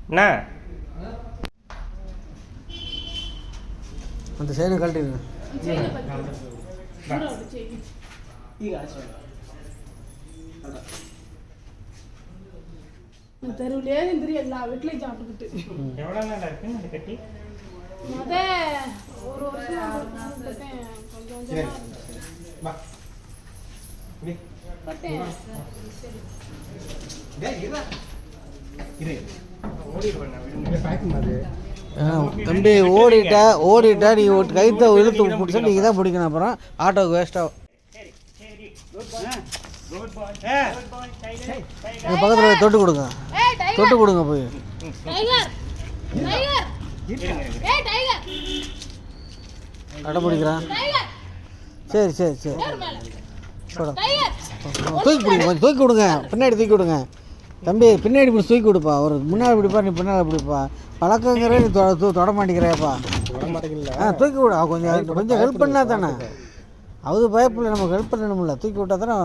என்ன அந்த சைனை கழட்டிடுங்க. தெருவிலே இருந்து எல்லா வீட்லையும் சாப்பிட்டுக்கிட்டு எவ்வளோ நாள் இருக்கு அது கட்டி? ஒரு வருஷம் கொஞ்சம் தம்பி ஓடிட்டா நீ கைத்த இழுத்து பிடிச்சா நீங்கள் தான் பிடிக்கணும். அப்புறம் ஆட்டோவுக்கு வேஸ்ட்டாகும். பக்கத்தில் தொட்டு கொடுங்க போய். அடை பிடிக்கிறான். சரி தூக்கி கொடுங்க. பின்னாடி தூக்கி விடுங்க தம்பி. பின்னாடி இப்படி தூக்கி கொடுப்பா. ஒரு முன்னாடி பிடிப்பா, நீ பின்னாடி பிடிப்பா. பழக்கங்கிற நீ தொட மாட்டேங்கிறப்பா. தூக்கி விட கொஞ்சம் ஹெல்ப் பண்ணா தானே. அது பயப்பில்லை, நமக்கு ஹெல்ப் பண்ணணும்ல. தூக்கி விட்டா தானே.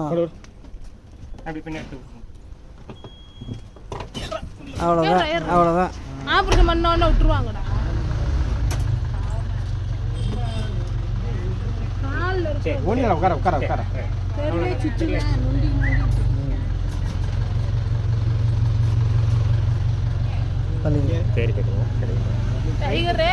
அவ்வளோதான். ஆப்ரேஷன் பண்ணோன்னு விட்டுருவாங்கடா. உட்கார தெருவே சுற்றுவேன் நொண்டி சரி டைகரே.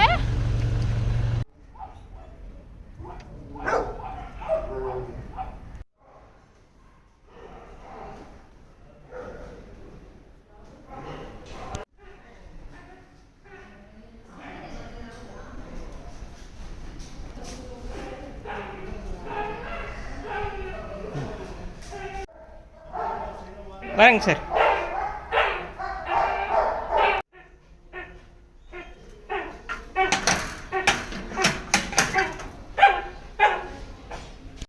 வரேங்க சார்.